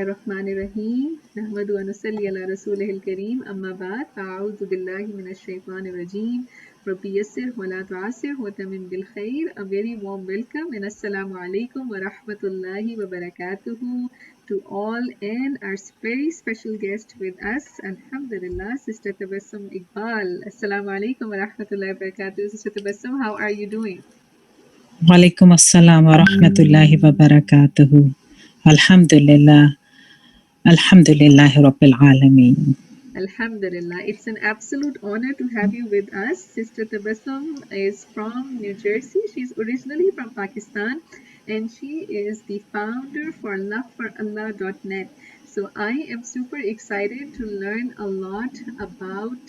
Bismillahirrahmanirrahim. Nahmadu wa nusalli ala rasulihil kareem. Amma ba'd. A'udhu billahi minash shaitanir rajeem. Rabbi yassir wa la tu'assir wa tamim bil khair. A very warm welcome and assalamu alaikum wa rahmatullahi wa barakatuhu to all and our very special guest with us. Alhamdulillah, Sister Tabassum Iqbal. Assalamu alaikum wa rahmatullahi wa barakatuh. Sister Tabassum, how are you doing? Walaikum assalam wa rahmatullahi wa barakatuhu. Alhamdulillah. Alhamdulillahi Rabbil Alameen. Alhamdulillah. It's an absolute honor to have you with us. Sister Tabassum is from New Jersey. She's originally from Pakistan and she is the founder for loveforallah.net. So I am super excited to learn a lot about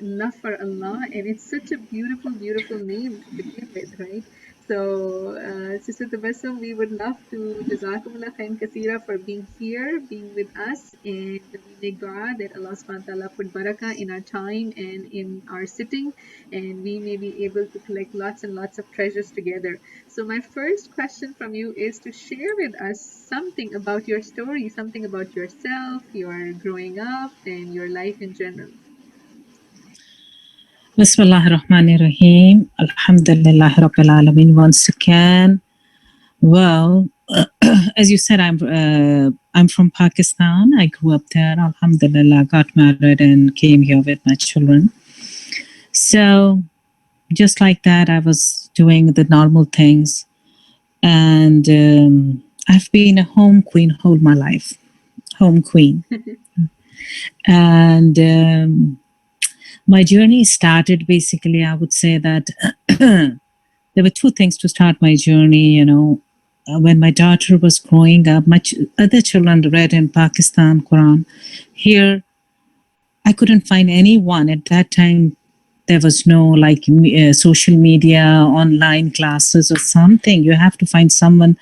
Love for Allah, and it's such a beautiful, beautiful name to begin with, right? So, Sister Tabassum, we would love to Jazakumullah khair kaseera for being here, being with us, and we make dua that Allah subhanahu wa ta'ala put barakah in our time and in our sitting, and we may be able to collect lots and lots of treasures together. So my first question from you is to share with us something about your story, something about yourself, your growing up, and your life in general. Bismillahirrahmanirrahim. Alhamdulillah Rabbil Alameen. Once again, well, as you said, I'm from Pakistan. I grew up there. Alhamdulillah, got married and came here with my children. So, just like that, I was doing the normal things, and I've been a home queen all my life, home queen, and. My journey started basically, I would say that there were two things to start my journey. When my daughter was growing up, other children read in Pakistan Quran. Here, I couldn't find anyone. At that time, there was no social media, online classes or something. You have to find someone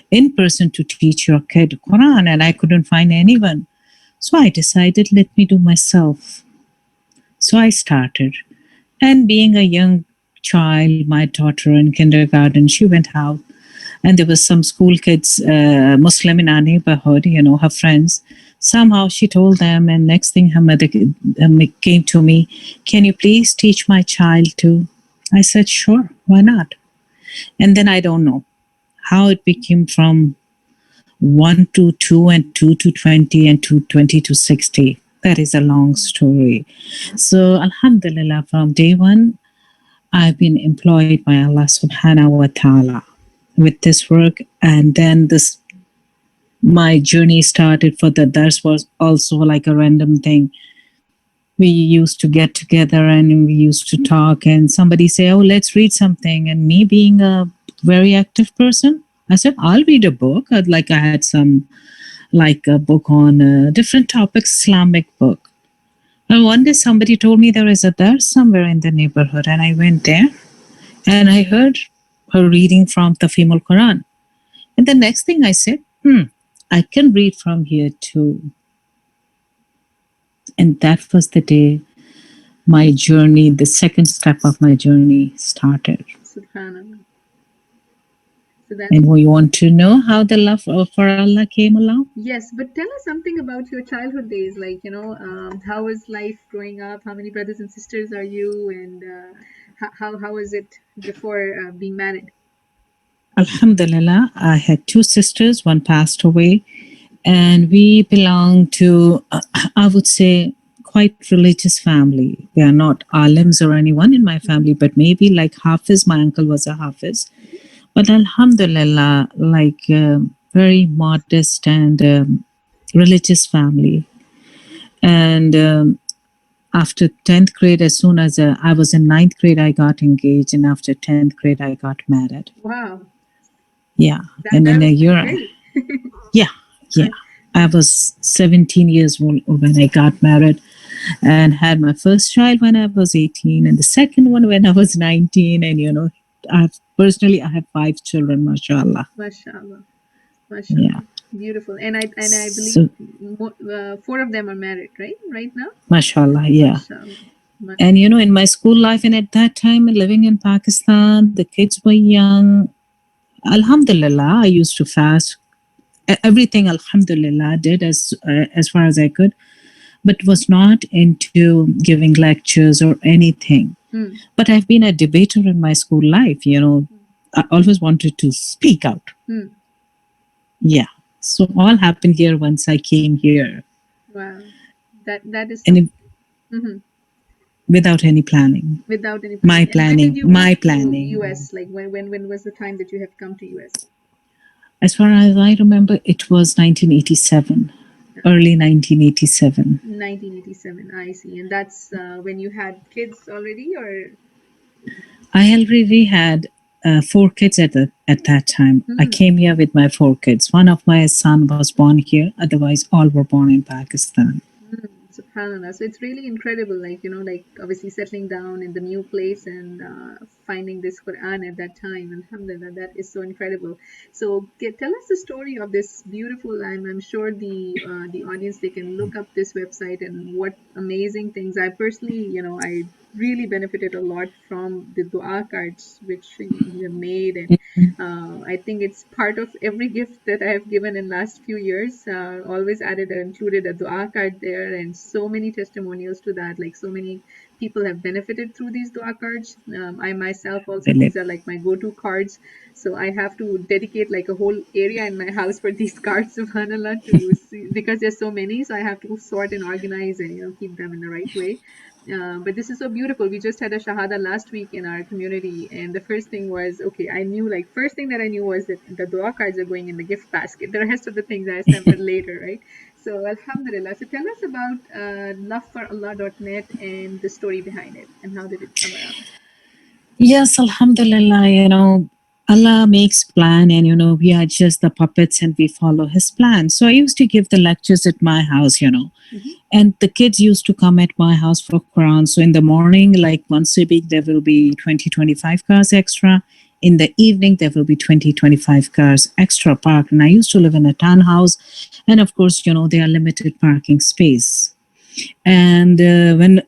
in person to teach your kid Quran, and I couldn't find anyone. So I decided, let me do myself. So I started. And being a young child, my daughter in kindergarten, she went out. And there was some school kids, Muslim in our neighborhood, her friends. Somehow she told them, and next thing her mother came to me, can you please teach my child too? I said, sure, why not? And then I don't know how it became from 1 to 2 and 2 to 20 and 20 to 60. That is a long story. So, Alhamdulillah, from day one, I've been employed by Allah subhanahu wa ta'ala with this work. And then my journey started for the dars was also like a random thing. We used to get together and we used to talk, and somebody say, oh, let's read something. And me being a very active person, I said, I'll read a book. I had some a book on different topics, Islamic book. And one day somebody told me there is a dars somewhere in the neighborhood, and I went there and I heard her reading from Tafhimul Quran. And the next thing I said, I can read from here too. And that was the day my journey, the second step of my journey started. Subhanallah. And we want to know how the love for Allah came along? Yes, but tell us something about your childhood days. How was life growing up? How many brothers and sisters are you? And how was it before being married? Alhamdulillah, I had two sisters. One passed away. And we belong to, I would say, quite religious family. We are not alims or anyone in my family, but maybe like Hafiz. My uncle was a Hafiz. But Alhamdulillah, very modest and religious family. And after 10th grade, as soon as I was in 9th grade, I got engaged. And after 10th grade, I got married. Wow. Yeah. And in a year, yeah. I was 17 years old when I got married and had my first child when I was 18 and the second one when I was 19. And, I have 5 children, mashallah. Mashallah. Yeah. Beautiful. And I believe 4 of them are married, right now? Mashallah, yeah. Mashallah. And, in my school life and at that time living in Pakistan, the kids were young. Alhamdulillah, I used to fast everything, alhamdulillah, I did as far as I could, but was not into giving lectures or anything. But I've been a debater in my school life. I always wanted to speak out. Yeah. So all happened here once I came here. Wow. That is And Mhm. without any planning. Without any My planning. And when did planning. you My move to planning. US? Like when was the time that you have come to US? As far as I remember, it was 1987, early 1987. 1987, I see. And that's when you had kids already, or? I already had 4 kids at that time. I came here with my 4 kids. One of my son was born here. Otherwise, all were born in Pakistan. SubhanAllah. So it's really incredible, like, like obviously settling down in the new place and finding this Quran at that time. Alhamdulillah, that is so incredible. So tell us the story of this beautiful, I'm sure the audience, they can look up this website and what amazing things. I personally, I really benefited a lot from the dua cards which you have made, and I think it's part of every gift that I have given in last few years. Always added or included a dua card there, and so many testimonials to that. Like so many people have benefited through these dua cards. I myself also, these are like my go-to cards. So I have to dedicate like a whole area in my house for these cards, subhanallah, to see, because there's so many. So I have to sort and organize and keep them in the right way. But this is so beautiful. We just had a shahada last week in our community, and the first thing was, okay, I knew, like, first thing that I knew was that the dua cards are going in the gift basket. The rest of the things I assembled later, right? So alhamdulillah. So tell us about loveforallah.net and the story behind it, and how did it come around? Yes, alhamdulillah, Allah makes plan, and we are just the puppets and we follow his plan. So I used to give the lectures at my house, and the kids used to come at my house for Quran. So in the morning, like once a week, there will be 20-25 cars extra. In the evening, there will be 20-25 cars extra parked. And I used to live in a townhouse, and of course, there are limited parking space. And when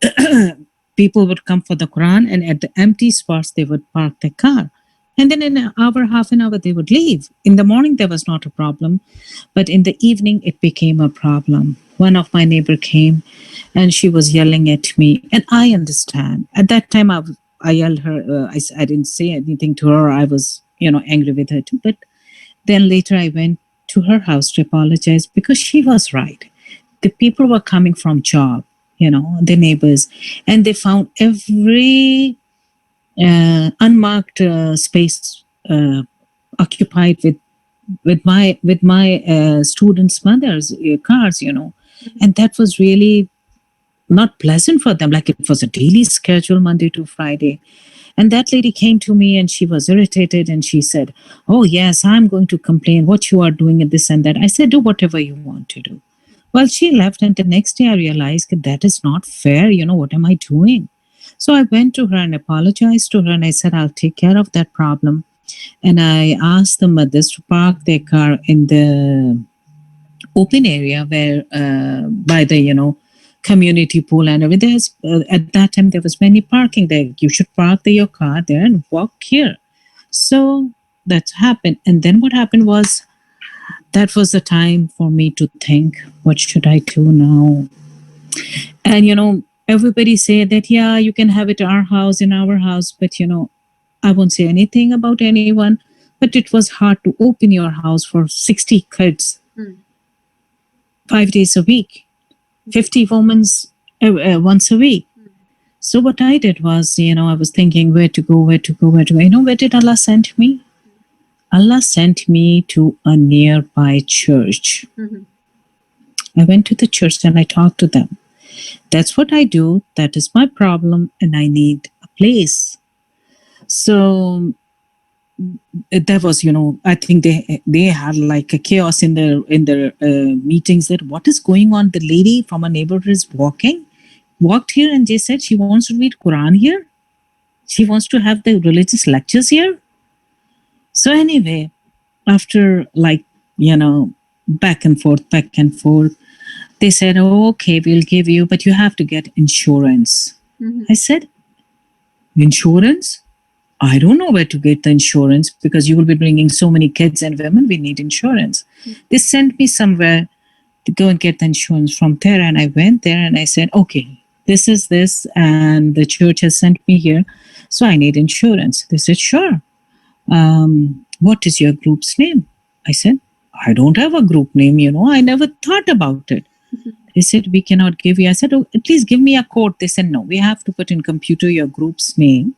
people would come for the Quran, and at the empty spots, they would park their car. And then in an hour, half an hour, they would leave. In the morning, there was not a problem. But in the evening, it became a problem. One of my neighbor came and she was yelling at me. And I understand. At that time, I yelled her. I didn't say anything to her. I was, angry with her too. But then later I went to her house to apologize because she was right. The people were coming from job, the neighbors, and they found every unmarked space occupied with my students' mothers' cars, and that was really not pleasant for them. Like it was a daily schedule, Monday to Friday. And that lady came to me and she was irritated and she said, "Oh, yes, I'm going to complain what you are doing and this and that." I said, "Do whatever you want to do." Well, she left, and the next day I realized that is not fair. What am I doing? So I went to her and apologized to her, and I said, "I'll take care of that problem." And I asked the mothers to park their car in the open area where, by the, community pool and everything. At that time, there was many parking there. You should park your car there and walk here. So that happened. And then what happened was, that was the time for me to think, what should I do now? And, everybody said that, yeah, you can have it at our house, in our house. But, I won't say anything about anyone. But it was hard to open your house for 60 kids, 5 days a week, 50 women once a week. So what I did was, I was thinking where to go. Where did Allah send me? Allah sent me to a nearby church. I went to the church and I talked to them. That's what I do. That is my problem, and I need a place. So that was, I think they had like a chaos in their meetings. That what is going on? The lady from a neighborhood is walked here, and they said she wants to read Quran here. She wants to have the religious lectures here. So anyway, after back and forth, they said, "Oh, okay, we'll give you, but you have to get insurance." I said, "Insurance? I don't know where to get the insurance, because you will be bringing so many kids and women. We need insurance." They sent me somewhere to go and get the insurance from there. And I went there and I said, okay, this is this, and the church has sent me here, so I need insurance. They said, sure. What is your group's name? I said, I don't have a group name, I never thought about it. They said, we cannot give you. I said, oh, at least give me a code. They said, no, we have to put in computer your group's name.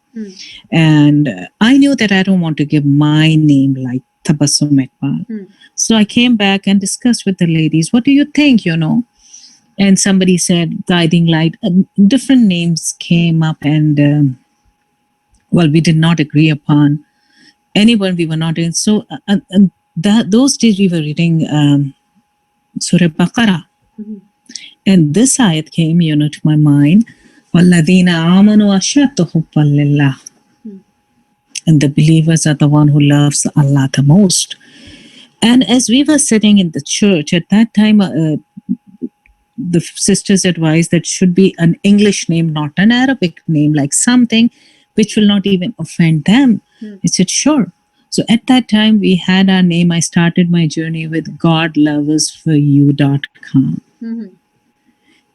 And I knew that I don't want to give my name like Tabassum Iqbal. So I came back and discussed with the ladies, what do you think, And somebody said Guiding Light. Different names came up, and we did not agree upon anyone. We were not in. So those days we were reading Surah Baqarah. And this ayat came, to my mind. وَالَّذِينَ آمَنُوا أَشَدُّ حُبًّا لِلَّهِ. And the believers are the one who loves Allah the most. And as we were sitting in the church, at that time, the sisters advised that should be an English name, not an Arabic name, like something which will not even offend them. I said, sure. So at that time, we had our name. I started my journey with GodLoversForYou.com.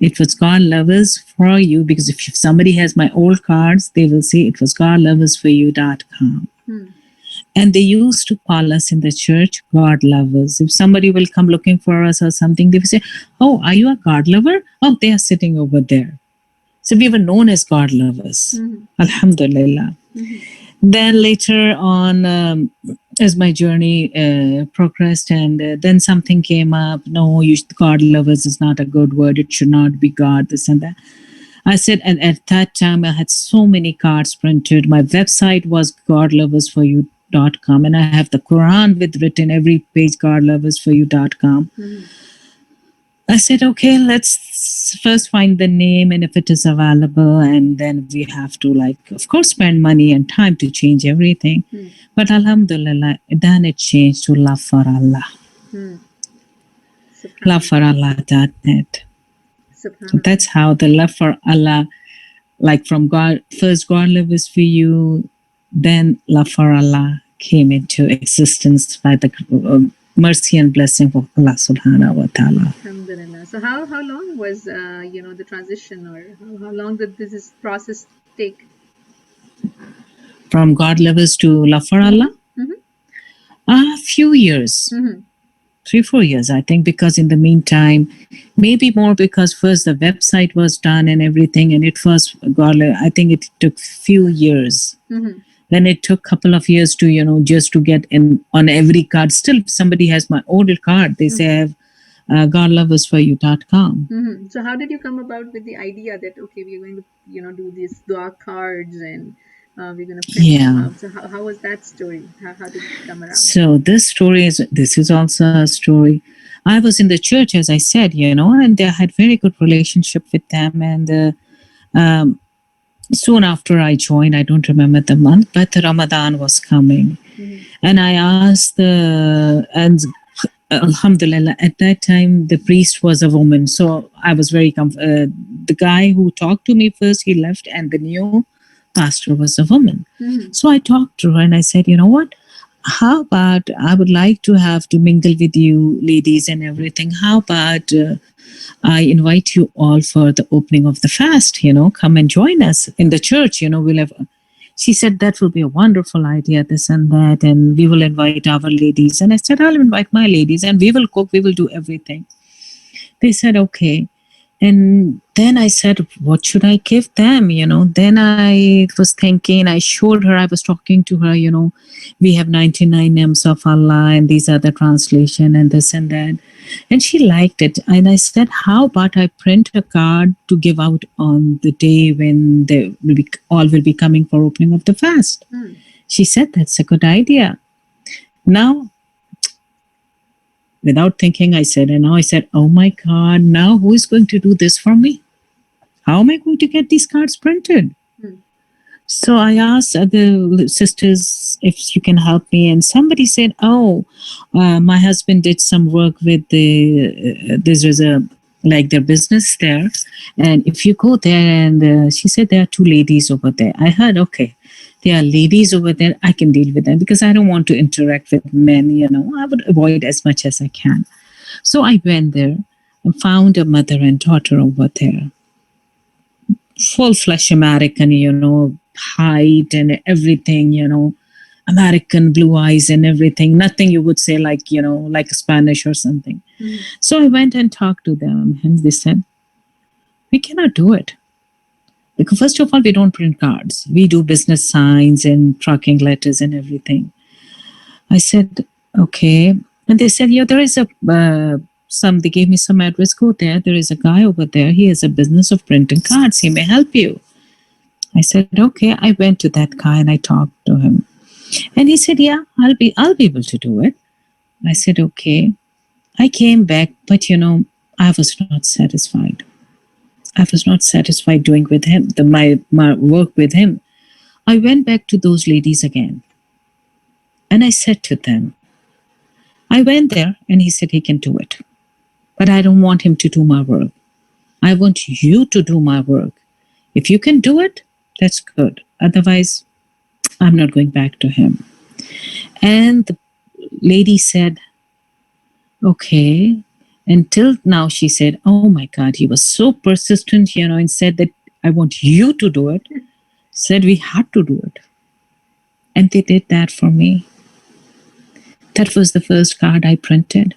It was God Lovers For You, because if somebody has my old cards, they will say it was GodLoversForYou.com. And they used to call us in the church God Lovers. If somebody will come looking for us or something, they will say, oh, are you a God lover? Oh, they are sitting over there. So we were known as God Lovers. Alhamdulillah. Then later on, as my journey progressed, and then something came up. No, God Lovers is not a good word. It should not be God, this and that. I said, and at that time, I had so many cards printed. My website was GodLoversForYou.com, and I have the Quran with written every page, GodLoversForYou.com. I said, okay, let's first find the name, and if it is available, and then we have to, of course, spend money and time to change everything. But alhamdulillah, then it changed to Love for Allah. LoveForAllah.net. That's how the Love for Allah, from God, first God Loves For You, then Love for Allah came into existence by the mercy and blessing of Allah subhanahu wa ta'ala. Alhamdulillah. So how long was the transition, or how long did this process take? From God Lovers to Love for Allah? A few years. 3-4 years, I think, because in the meantime, maybe more, because first the website was done and everything, and it was I think it took few years. Then it took a couple of years to, just to get in on every card. Still, if somebody has my older card, they say I have GodLoversForYou.com. So how did you come about with the idea that, okay, we're going to, do these dua cards, and we're going to print them out? So how was that story? How did it come around? So this is also a story. I was in the church, as I said, and I had very good relationship with them. And soon after I joined, I don't remember the month, but Ramadan was coming. And I asked and alhamdulillah, at that time, the priest was a woman. So I was very the guy who talked to me first, he left, and the new pastor was a woman. So I talked to her and I said, you know what? How about I would like to have to mingle with you ladies and everything. How about I invite you all for the opening of the fast, come and join us in the church, we'll have. She said, that will be a wonderful idea, this and that, and we will invite our ladies. And I said, I'll invite my ladies, and we will cook, we will do everything. They said, okay. And then I said, what should I give them? Then I was thinking, I showed her, I was talking to her, we have 99 names of Allah, and these are the translation, and this and that. And she liked it. And I said, how about I print a card to give out on the day when they all will be coming for opening of the fast? She said, that's a good idea. Now, without thinking, I said, oh my God, now who is going to do this for me? How am I going to get these cards printed? So I asked the sisters if you can help me. And somebody said, my husband did some work with there's their business there. And if you go there, and she said, there are 2 ladies over there. I heard, okay. There are ladies over there, I can deal with them because I don't want to interact with men, I would avoid as much as I can. So I went there and found a mother and daughter over there, full flesh American, height and everything, American blue eyes and everything. Nothing you would say like, like Spanish or something. Mhm. So I went and talked to them and they said, we cannot do it. Because first of all, we don't print cards. We do business signs and tracking letters and everything. I said, okay. And they said, yeah, there is they gave me some address, go there. There is a guy over there. He has a business of printing cards. He may help you. I said, okay. I went to that guy and I talked to him. And he said, yeah, I'll be able to do it. I said, okay. I came back, but I was not satisfied. I was not satisfied doing with him, my work with him. I went back to those ladies again. And I said to them, I went there and he said he can do it. But I don't want him to do my work. I want you to do my work. If you can do it, that's good. Otherwise, I'm not going back to him. And the lady said, okay. Until now, she said, oh my God, he was so persistent, and said that I want you to do it. Said we had to do it. And they did that for me. That was the first card I printed.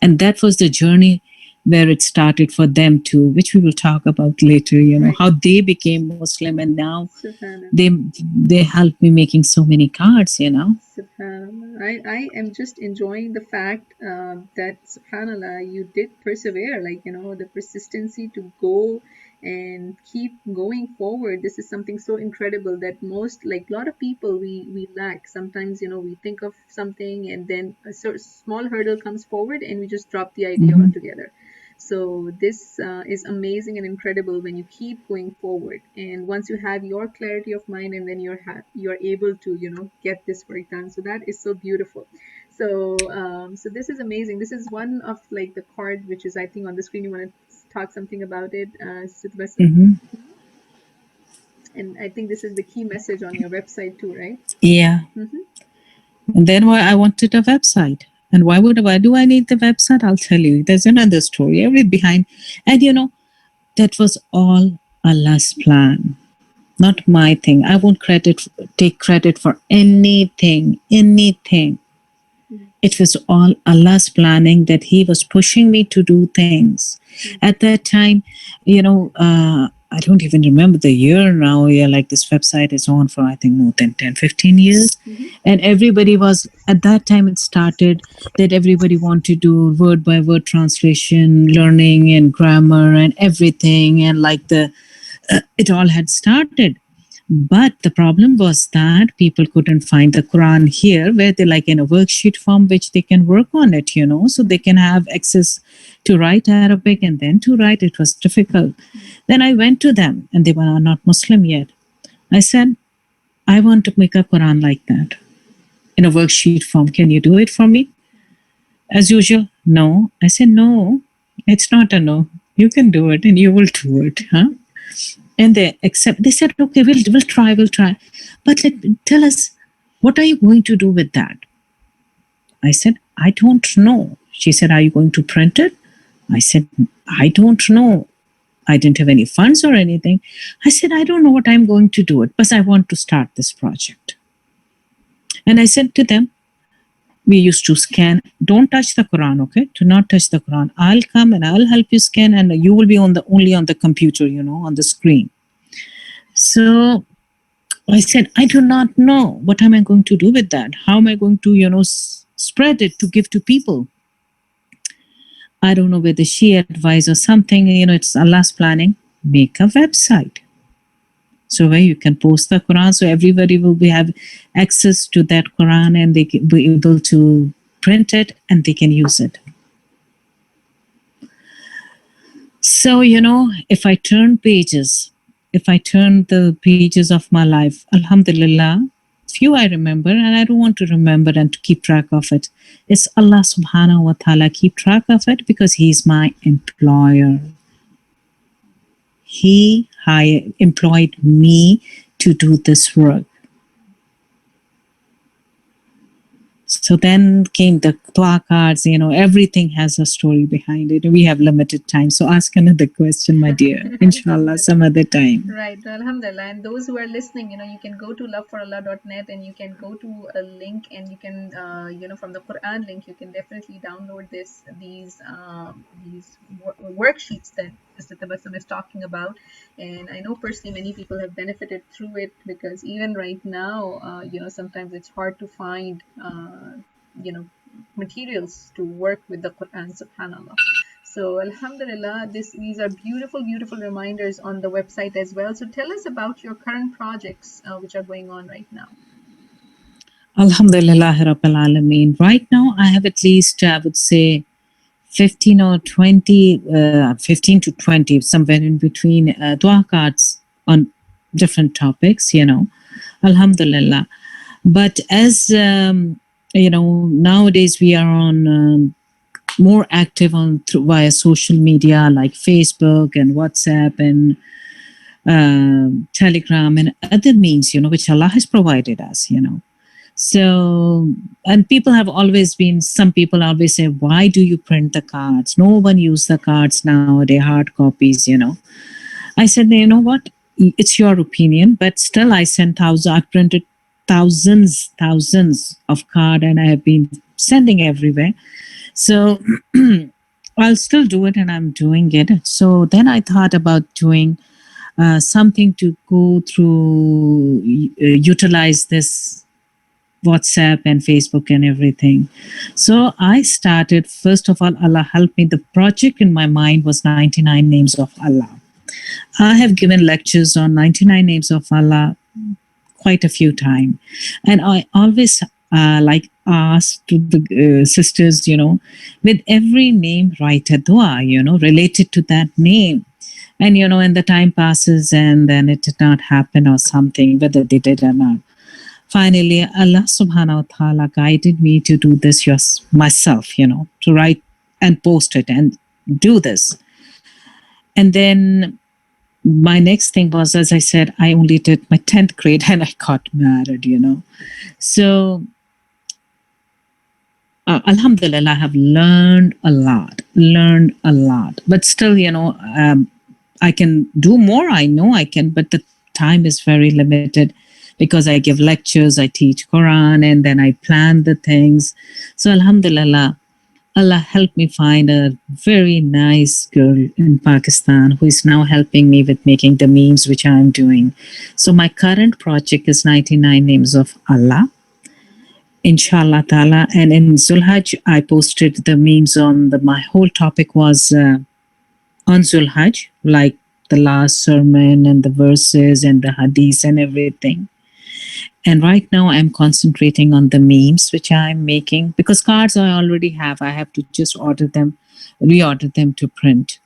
And that was the journey where it started for them too, which we will talk about later, Right. how they became Muslim and now Subhanallah. they helped me making so many cards, Subhanallah. I am just enjoying the fact that, subhanallah, you did persevere, like, the persistency to go and keep going forward. This is something so incredible that most, like, a lot of people, we lack. Sometimes, we think of something and then a small hurdle comes forward and we just drop the idea Mhm. altogether. So this is amazing and incredible when you keep going forward, and once you have your clarity of mind, and then you're able to get this work done. So that is so beautiful. So this is amazing. This is one of like the card which is, I think, on the screen. You want to talk something about it, Siddharth? Mhm. And I think this is the key message on your website too, right? Yeah. Mm-hmm. And then why I wanted a website. And why do I need the website? I'll tell you. There's another story every behind. And that was all Allah's plan, not my thing. I won't take credit for anything. It was all Allah's planning, that He was pushing me to do things. At that time, I don't even remember the year now. Yeah, like this website is on for, I think, more than 10, 15 years. And everybody was, at that time it started that everybody wanted to do word by word translation, learning and grammar and everything. And like it all had started. But the problem was that people couldn't find the Quran here, where they like in a worksheet form, which they can work on it, so they can have access to write Arabic and then to write. It was difficult. Then I went to them and they were not Muslim yet. I said, I want to make a Quran like that in a worksheet form. Can you do it for me? As usual, no. I said, no, it's not a no. You can do it and you will do it. Huh? And they said, okay, we'll try. But tell us, what are you going to do with that? I said, I don't know. She said, are you going to print it? I said, I don't know. I didn't have any funds or anything. I said, I don't know what I'm going to do it, but I want to start this project. And I said to them, we used to scan. Don't touch the Quran, okay? Do not touch the Quran. I'll come and I'll help you scan, and you will be only on the computer, on the screen. So I said, I do not know. What am I going to do with that? How am I going to, spread it to give to people? I don't know whether she advised or something. It's Allah's planning. Make a website. So where you can post the Quran, so everybody will have access to that Quran and they can be able to print it and they can use it. So, if I turn the pages of my life, alhamdulillah, few I remember, and I don't want to remember and to keep track of it. It's Allah subhanahu wa ta'ala keep track of it because He's my employer. He employed me to do this work. So then came the dua cards, everything has a story behind it. We have limited time. So ask another question, my dear. Inshallah, some other time. Right, alhamdulillah. And those who are listening, you can go to loveforallah.net and you can go to a link and you can, from the Quran link, you can definitely download these worksheets that Mr. Tabassum is talking about. And I know personally many people have benefited through it because even right now, sometimes it's hard to find, materials to work with the Quran, subhanallah. So alhamdulillah, these are beautiful, beautiful reminders on the website as well. So tell us about your current projects which are going on right now. Alhamdulillah Rabbil Alameen. Right now, I have at least, I would say, 15 or 20, 15 to 20, somewhere in between dua cards on different topics, Alhamdulillah. But as, nowadays we are on more active via social media like Facebook and WhatsApp and Telegram and other means, which Allah has provided us, So, and people have always been, some people always say, why do you print the cards? No one uses the cards nowadays, hard copies, I said, you know what? It's your opinion, but still I printed thousands of cards and I have been sending everywhere. So I'll still do it and I'm doing it. So then I thought about doing something to go through, utilize this WhatsApp and Facebook and everything. So I started, first of all, Allah helped me. The project in my mind was 99 Names of Allah. I have given lectures on 99 Names of Allah quite a few times. And I always asked the sisters, with every name, write a dua, related to that name. And, and the time passes and then it did not happen or something, whether they did or not. Finally, Allah subhanahu wa ta'ala guided me to do this myself, to write and post it and do this. And then my next thing was, as I said, I only did my 10th grade and I got married, So, alhamdulillah, I have learned a lot. But still, I can do more. I know I can, but the time is very limited because I give lectures, I teach Quran, and then I plan the things. So alhamdulillah, Allah helped me find a very nice girl in Pakistan who is now helping me with making the memes which I'm doing. So my current project is 99 Names of Allah, inshallah ta'ala. And in Zulhajj, I posted the memes on my whole topic was on Zulhajj, like the last sermon and the verses and the hadiths and everything. And right now I'm concentrating on the memes which I'm making because cards I already have. I have to just reorder them to print.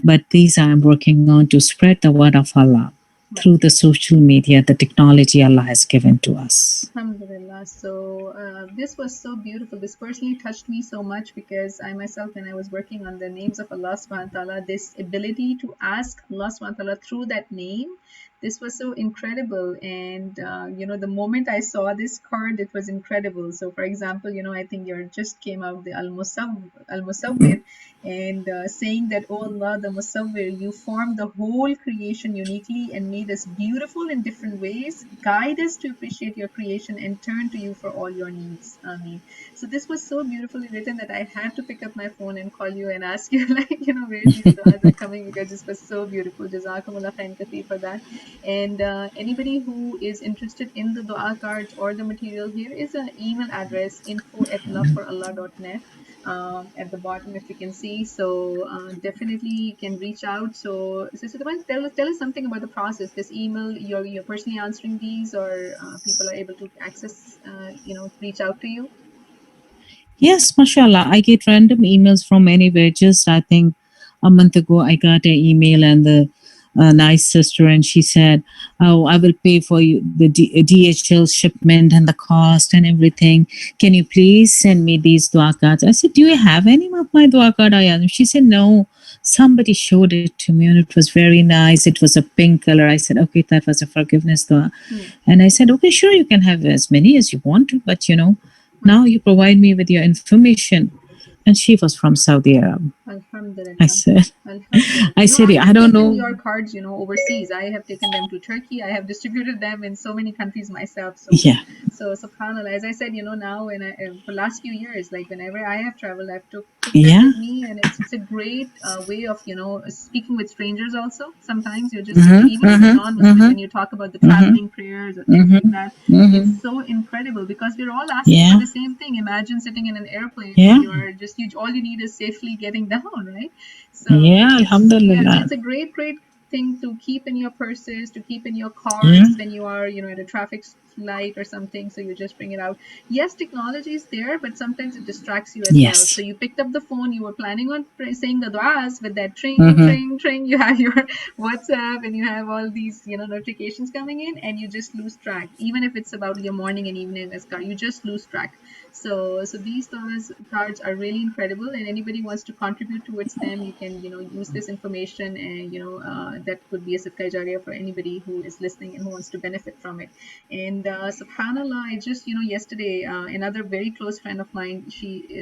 But these I'm working on to spread the word of Allah through the social media, the technology Allah has given to us. Alhamdulillah. So this was so beautiful. This personally touched me so much because I myself, when I was working on the names of Allah subhanahu wa ta'ala, this ability to ask Allah subhanahu wa ta'ala through that name, this was so incredible. And the moment I saw this card, it was incredible. So for example, I think you just came out the Al-Musawwir and saying that, oh Allah, the Musawwir, you formed the whole creation uniquely and made us beautiful in different ways. Guide us to appreciate your creation and turn to you for all your needs. Ameen. So this was so beautifully written that I had to pick up my phone and call you and ask you, where these du'as are coming, because this was so beautiful. Jazakumullah khairan katheer for that. And anybody who is interested in the dua cards or the material, here is an email address, info@loveforallah.net. At the bottom, if you can see. So definitely you can reach out. So Sister Taban, tell us something about the process. This email, you're personally answering these, or people are able to access, reach out to you? Yes, mashallah. I get random emails from anywhere. Just I think a month ago, I got an email and the nice sister, and she said, "Oh, I will pay for you the DHL shipment and the cost and everything. Can you please send me these dua cards?" I said, "Do you have any of my dua card?" She said, "No, Somebody showed it to me and it was very nice. It was a pink color. I said, okay, that was a forgiveness dua. And I said, okay, sure, you can have as many as you want to, but now you provide me with your information. And she was from Saudi Arabia. Alhamdulillah. I said, Alhamdulillah. I said, I I have don't taken know. your cards, overseas. I have taken them to Turkey. I have distributed them in so many countries myself. Yeah. So subhanallah, as I said, now when for last few years, like whenever I have traveled, I've took them Yeah. with me, and it's a great way of speaking with strangers. Also, sometimes you're just even as a non-Muslim, when you talk about the traveling prayers or things like that, it's so incredible because we're all asking for the same thing. Imagine sitting in an airplane, and all you need is safely getting down, right? So yeah, alhamdulillah. it's a great thing to keep in your purses, to keep in your cars when you are at a traffic light or something, so you just bring it out. Yes, technology is there, but sometimes it distracts you as well. So you picked up the phone, you were planning on saying the duas with that tring, you have your WhatsApp and you have all these notifications coming in, and you just lose track. Even if it's about your morning and evening azkar, you just lose track. So these cards are really incredible, and anybody wants to contribute towards them, you can use this information, and that could be a sadaqah jariyah for anybody who is listening and who wants to benefit from it. And subhanallah, I just yesterday another very close friend of mine,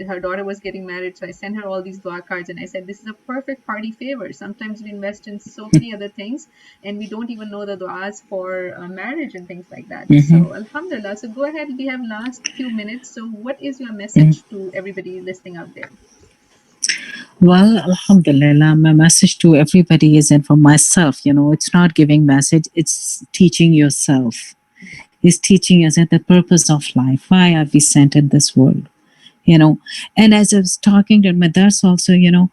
her daughter was getting married, so I sent her all these dua cards, and I said, this is a perfect party favor. Sometimes we invest in so many other things and we don't even know the duas for marriage and things like that. So alhamdulillah. So go ahead, we have last few minutes. So what is your message to everybody listening out there? Well, alhamdulillah, my message to everybody is, and for myself, it's not giving message, it's teaching yourself. It's teaching us at the purpose of life. Why are we sent in this world? And as I was talking to Madars also, there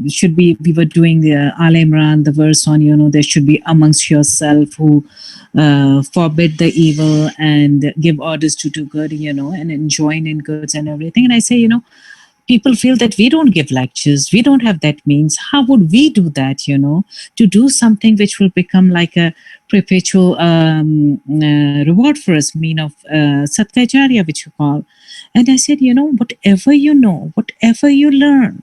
should be, we were doing the Al Imran, the verse on, there should be amongst yourself who forbid the evil and give orders to do good, and enjoin in goods and everything. And I say, people feel that we don't give lectures, we don't have that means. How would we do that, to do something which will become like a perpetual reward for us, mean of sadaqah jariyah, which you call. And I said, whatever you know, whatever you learn,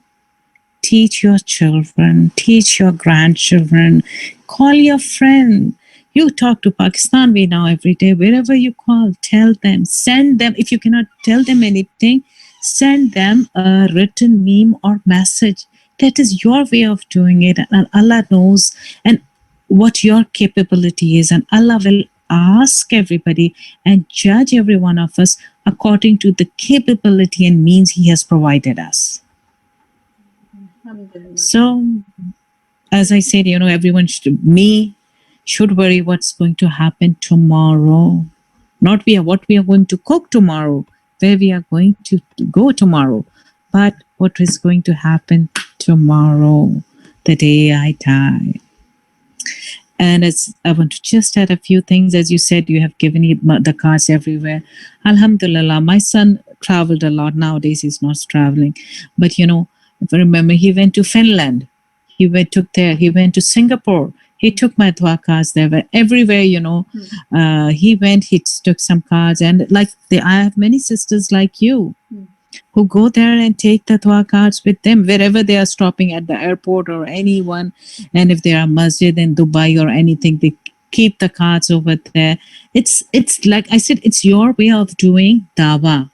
teach your children, teach your grandchildren, call your friend. You talk to Pakistani now every day, wherever you call, tell them, send them. If you cannot tell them anything, send them a written meme or message. That is your way of doing it. And Allah knows and what your capability is. And Allah will ask everybody and judge every one of us according to the capability and means He has provided us. So, as I said, everyone should worry what's going to happen tomorrow. Not what we are going to cook tomorrow, where we are going to go tomorrow, but what is going to happen tomorrow, the day I die. And I want to just add a few things. As you said, you have given the cards everywhere. Alhamdulillah, my son traveled a lot. Nowadays, he's not traveling. But, if I remember, he went to Finland. He went to Singapore. He took my dua cards there. But everywhere, he went, he took some cards. And I have many sisters like you who go there and take the dua cards with them wherever they are stopping at the airport or anyone. And if there are masjid in Dubai or anything, they keep the cards over there. It's like I said, it's your way of doing dawah.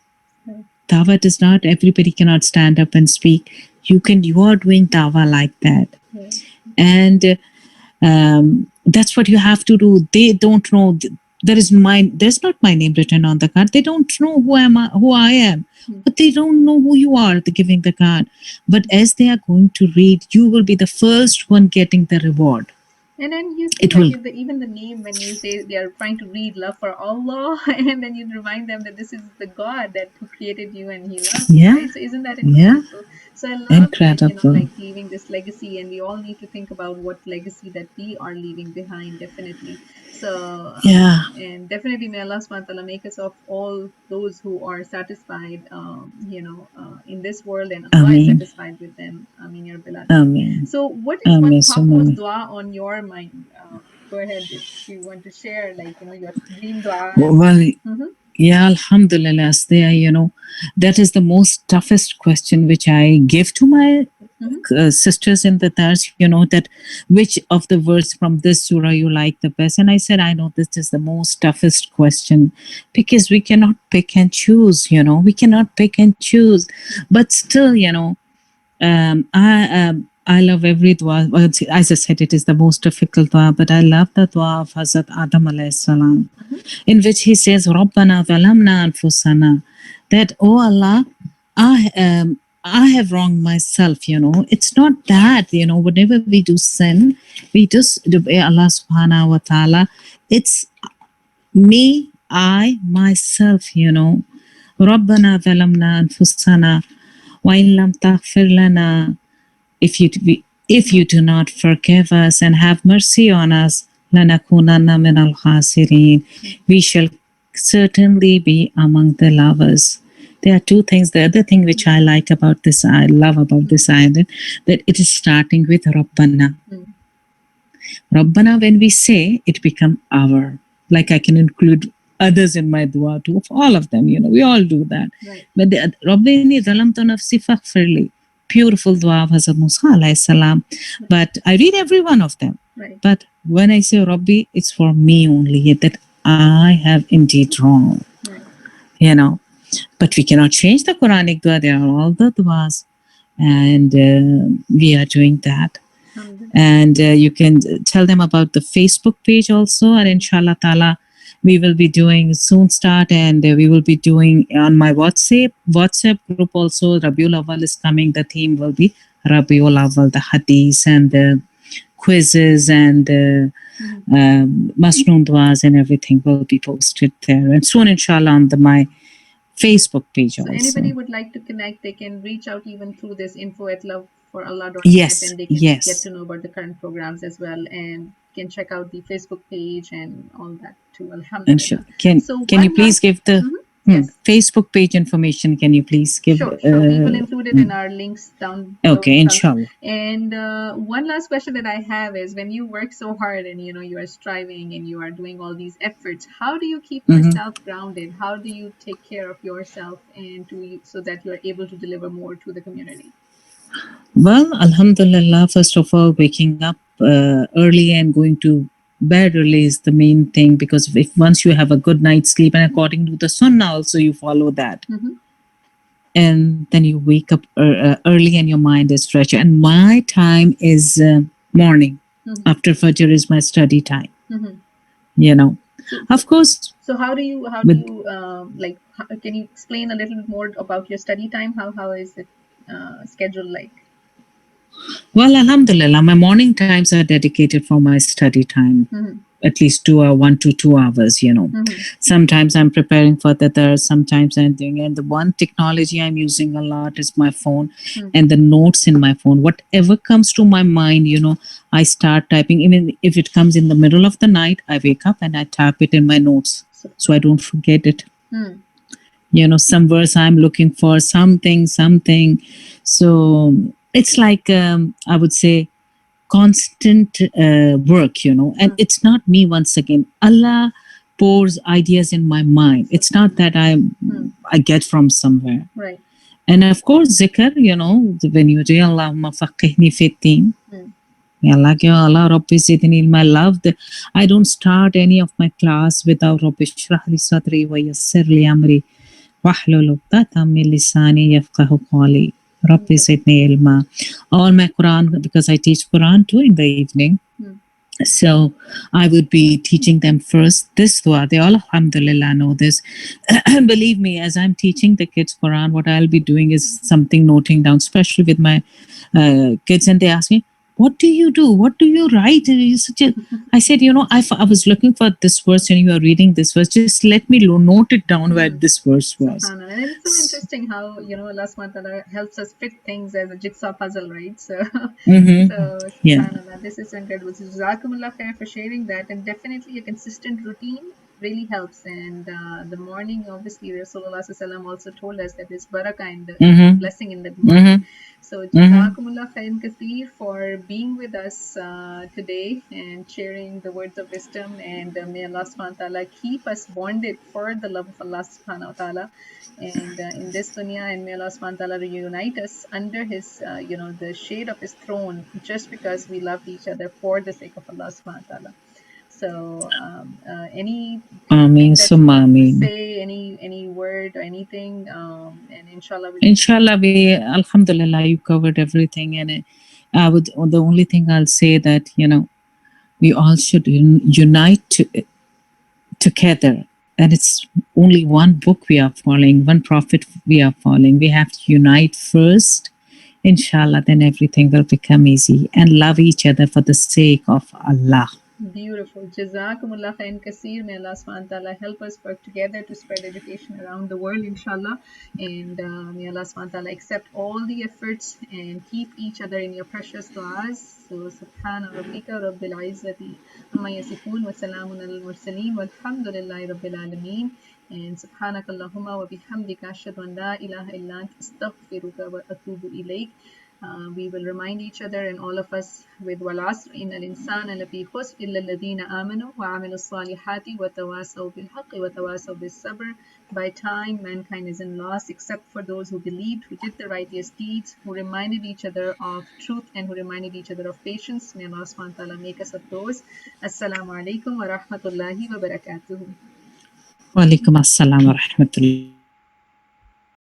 Dawah does not, everybody cannot stand up and speak. You are doing dawah like that. And that's what you have to do. They don't know. There's not my name written on the card. They don't know who I am, but they don't know who you are, giving the card. But as they are going to read, you will be the first one getting the reward. And then you see even the name, when you say they are trying to read love for Allah, and then you remind them that this is the God who created you and He loves you. Right? So isn't that incredible? Yeah. So I love that, leaving this legacy, and we all need to think about what legacy that we are leaving behind, definitely. So and definitely may Allah subhanahu wa ta'ala make us of all those who are satisfied, in this world, and Allah is satisfied with them. Ameen ya Rabbil Alamin. So what is one topmost dua on your mind? Go ahead if you want to share, your dream dua. Well, yeah, alhamdulillah, that is the most toughest question which I give to my sisters in the dars, that which of the words from this surah you like the best. And I said, I know this is the most toughest question because we cannot pick and choose, we cannot pick and choose. But still, I love every dua. Well, as I said, it is the most difficult dua, but I love the dua of Hazrat Adam alayhi salam, in which he says, "Rabbana zalamna anfusana," that, oh Allah, I have wronged myself. It's not that, whenever we do sin, we just obey Allah subhanahu wa ta'ala. It's me, I, myself. Rabbana zalamna anfusana wa in lam taghfir lana. If you do not forgive us and have mercy on us, lanakunanna min al khasirin, we shall certainly be among the lovers. There are two things. The other thing which I love about this ayat, that it is starting with Rabbana. Rabbana, when we say, it become our. Like I can include others in my dua too, of all of them, we all do that. Right. But Rabbi inni zalamtu nafsi faghfirli, beautiful dua of Hazrat Musa alayhi salam. But I read every one of them. Right. But when I say Rabbi, it's for me only, that I have indeed wrong. Right. But we cannot change the Quranic dua. There are all the duas, and we are doing that. And you can tell them about the Facebook page also, and inshallah ta'ala, we will be doing soon start, and we will be doing on my WhatsApp group also. Rabiul Awwal is coming. The theme will be Rabiul Awwal, the hadith and the quizzes and masnoon duas and everything will be posted there. And soon, inshallah, on my Facebook page so also. Anybody would like to connect, they can reach out even through this info@loveforallah.net, Yes, and they can yes. get to know about the current programs as well, and can check out the Facebook page and all that too. Alhamdulillah. Can you please give the Yes. Facebook page information? Can you please give? Sure. We will include it in our links down below. Okay, inshallah. And one last question that I have is, when you work so hard and you are striving and you are doing all these efforts, how do you keep yourself grounded? How do you take care of yourself and so that you are able to deliver more to the community? Well, alhamdulillah, first of all, waking up early and going to bed early is the main thing, because if once you have a good night's sleep, and according to the sunnah also you follow that, and then you wake up early and your mind is fresh. And my time is morning. After Fajr is my study time. Of course. So how do you can you explain a little bit more about your study time? How is it scheduled like? Well, alhamdulillah, my morning times are dedicated for my study time. At least 1 to 2 hours, Sometimes I'm preparing for the third, sometimes I'm doing, and the one technology I'm using a lot is my phone and the notes in my phone. Whatever comes to my mind, I start typing. Even if it comes in the middle of the night, I wake up and I type it in my notes so I don't forget it. Some verse I'm looking for, something. So it's like, I would say, constant work, and it's not me. Once again, Allah pours ideas in my mind. It's not that I get from somewhere. Right. And of course, zikr, when you do Allahumma faqihni fi-d-din, Allah Rabbi zidni ilma. I love that. I don't start any of my class without Rabbi shrah li sadri wa yassir li amri wahlul uqdatam min lisani yafqahu qawli. Rabbi zidni ilma. All my Quran, because I teach Quran too in the evening. So I would be teaching them first this dua. They all, alhamdulillah, know this. Believe me, as I'm teaching the kids Quran, what I'll be doing is something noting down, especially with my kids. And they ask me, what do you do? What do you write? I said, I was looking for this verse and you are reading this verse. Just let me note it down where this verse was. And it's so interesting how, Allah subhanahu wa ta'ala helps us fit things as a jigsaw puzzle, right? So, this is incredible. So, Jazakumullah khair for sharing that. And definitely a consistent routine really helps. And the morning, obviously, Rasulullah also told us that there's barakah in the blessing in the morning. So, Mm-hmm. Jazakumullah khairan kaseer for being with us today and sharing the words of wisdom. And may Allah subhanahu wa ta'ala keep us bonded for the love of Allah subhanahu wa ta'ala. And in this dunya, and may Allah subhanahu wa ta'ala reunite us under His, the shade of His throne, just because we loved each other for the sake of Allah subhanahu wa ta'ala. So, anything Ameen, that you summa want to ameen. say, any word or anything, and inshallah we'll Inshallah, Alhamdulillah, you covered everything. And the only thing I'll say that, we all should unite together. And it's only one book we are following, one prophet we are following. We have to unite first. Inshallah, then everything will become easy, and love each other for the sake of Allah. Beautiful. Jazakumullah khairan kaseer. May Allah subhanahu wa ta'ala help us work together to spread education around the world, inshallah. And may Allah subhanahu wa ta'ala accept all the efforts and keep each other in your precious du'as. So, subhana rabbika rabbil izzati amma yasifun wa salamun al mursaleen walhamdulillahi rabbil alameen. And subhanakallahumma wa bihamdika ashhadu an la ilaha illa anta astaghfiruka wa atubu ilayk. We will remind each other and all of us with والعصر إن الإنسان لفي خسر إلا الذين آمنوا وعملوا الصالحات وتواصوا بالحق وتواصوا بالصبر. By time, mankind is in loss except for those who believed, who did the righteous deeds, who reminded each other of truth and who reminded each other of patience. May Allah subhanahu wa ta'ala make us of those. Assalamu alaikum wa rahmatullahi wa barakatuhu. Wa alaikum assalam wa rahmatullah.